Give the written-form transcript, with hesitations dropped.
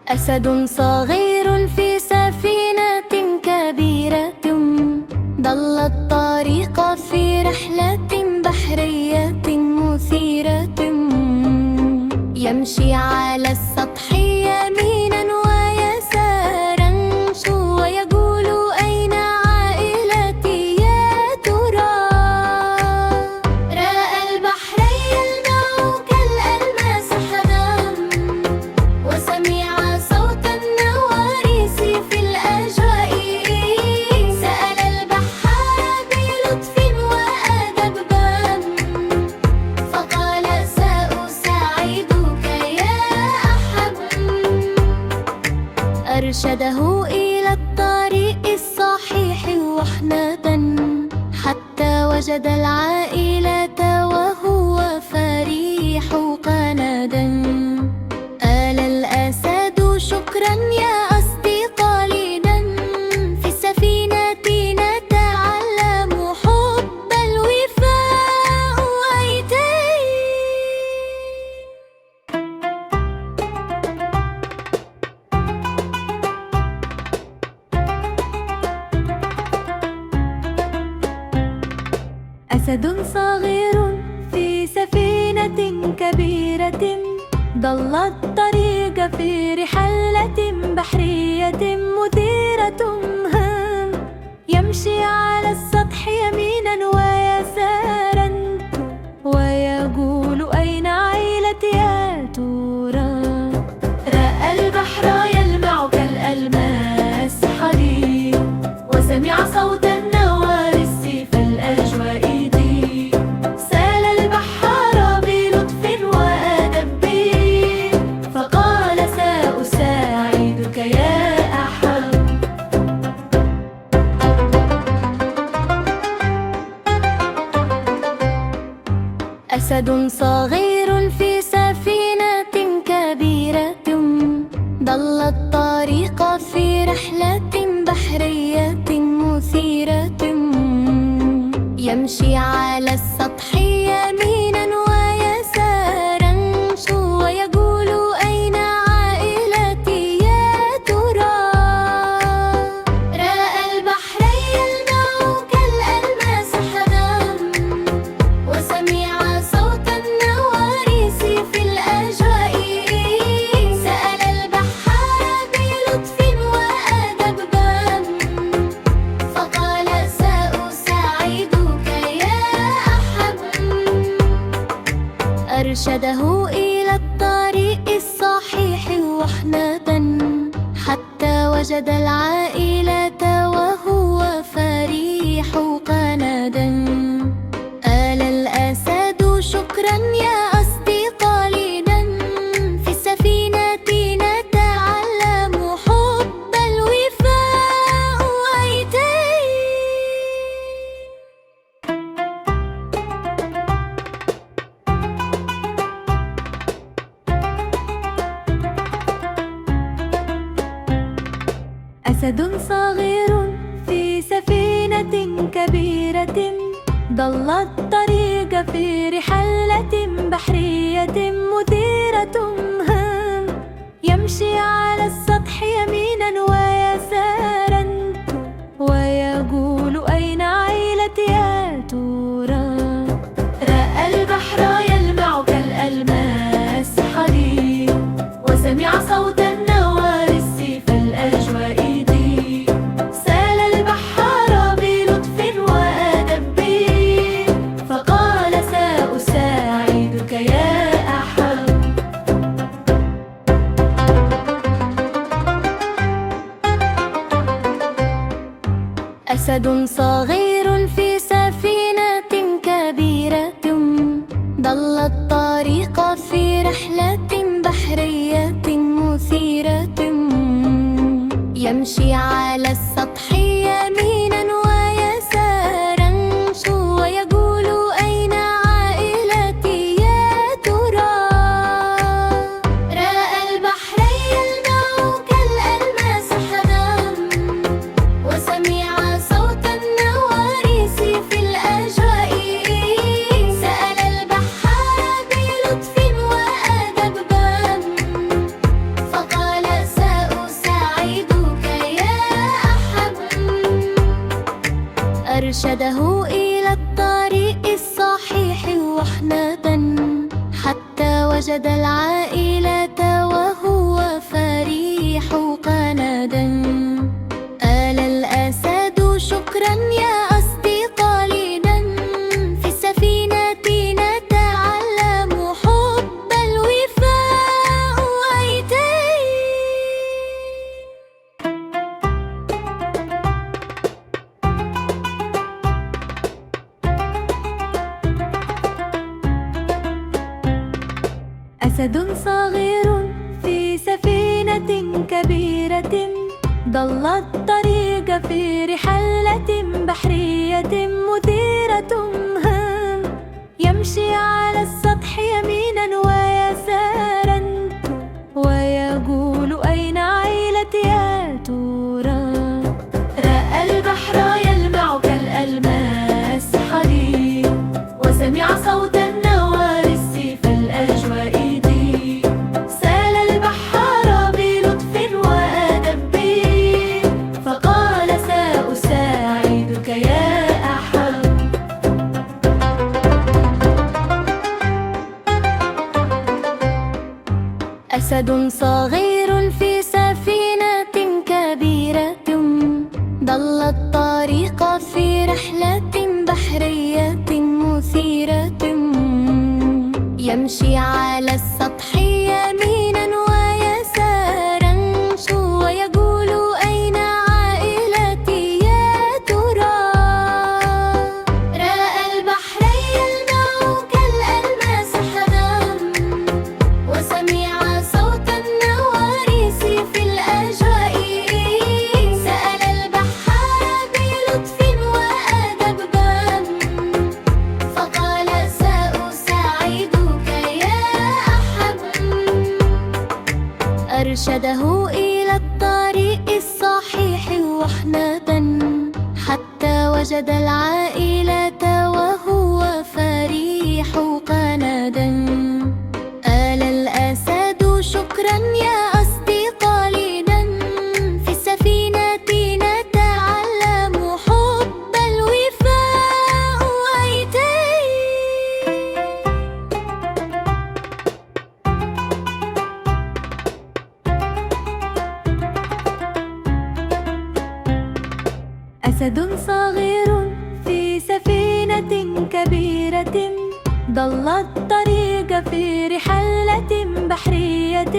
أسد صغير في سفينة كبيرة، ضل الطريق في رحلة بحرية مثيرة. يمشي على السطح يمينا ويسارا، ويقول أين عائلتي يا ترى؟ رأى البحري الماء كالألماس حمام، وسمع صوت النواريس في الأجواء. سأل البحار بلطف وأدب بام، فقال سأساعدك يا أحب. أرشده إلى الطريق الصحيح وحنة، حتى وجد العائلة وهو فريح قندا. قال الأسد شكرا يا أصدقائنا، في السفينة نتعلم حب الوفاء وإيتاء. أسد صغير في سفينة كبيرة، ضل الطريق في رحلة بحرية مثيرة. يمشي على السطح يمينا ويسارا، ويقول أين عائلتي يا ترى؟ رأى البحر يلمع كالألماس حديد، وسمع صوت النوارس في الأجواء. سال البحار بلطف وأدب، فقال سأساعدك يا أحب. أسد صغير في سفينة كبيرة، ضل الطريق في رحلة بحرية مثيرة. يمشي على السطح يمينا ويسارا، ويقول أين عائلتي يا ترى؟ رأى البحري الماء كالألماس حمام، وسمع صوت النواريس في الأجواء. سأل البحار بلطف وأدب بام، فقال سأساعدك يا أحب. أرشده إلى الطريق الصحيح وحنة، حتى وجد العائلة وهو فريح قندا. قال الأسد شكرا يا أصدقائنا، في السفينة نتعلم حب الوفاء وإيتاء. أرشده إلى الطريق الصحيح وحنة، حتى وجد العائلة وهو فريح قندا. قال الأسد شكرا يا أصدقائنا، في السفينة نتعلم حب الوفاء وإيتاء. أسد صغير في سفينة كبيرة، ضل الطريق في رحلة بحرية مثيرة. يمشي على السطح يمينا ويسارا، ويقول أين عائلتي يا ترى؟ رأى البحر يلمع كالألماس حديد، وسمع صوت النوارس في الأجواء. سال البحار بلطف وأدب، فقال سأساعدك يا أحب. أسد صغير في سفينة كبيرة، ضل الطريق في رحلة بحرية مثيرة. يمشي على السطح يمينا ويسارا، ويقول أين عائلتي يا ترى؟ رأى البحري الماء كالألماس حمام، وسمع صوت النواريس في الأجواء. سأل البحار بلطف وأدب بام، فقال وحنة حتى وجد العائلة وهو فريح قندا. آل الأسد شكرا يا أصدقائنا، في السفينة نتعلم حب الوفاء وأيتين. أسد صغير في سفينة كبيرة، ضل الطريق في رحلة بحرية مثيرة. يمشي على السطح يمينا ويسارا ويقول أين عائلتي يا ترى. رأى البحر يلمع كالألماس حديد، وسمع صوت النوارس في الأجواء. سال البحار بلطف وأدب، فقال سأساعدك يا أحب. أسد صغير في سفينة كبيرة، ضل الطريق في رحلة بحرية مثيرة. يمشي على السطح يمينا ويسارا ويقول أين عائلتي يا ترى. رأى البحر يلمع كالألماس حدا، وسمع صوت النوارس في الأجواء. سأل البحار بلطف وأدب، فقال سأساعدك يا أحب. أرشده إلى الطريق الصحيح وحنة حتى وجد العائلة وهو فريح قندا. آل الأسد شكرا يا أصدقائنا، في السفينة نتعلم حب الوفاء وأيتين. أسد صغير في سفينة كبيرة، ضل الطريق في رحلة بحرية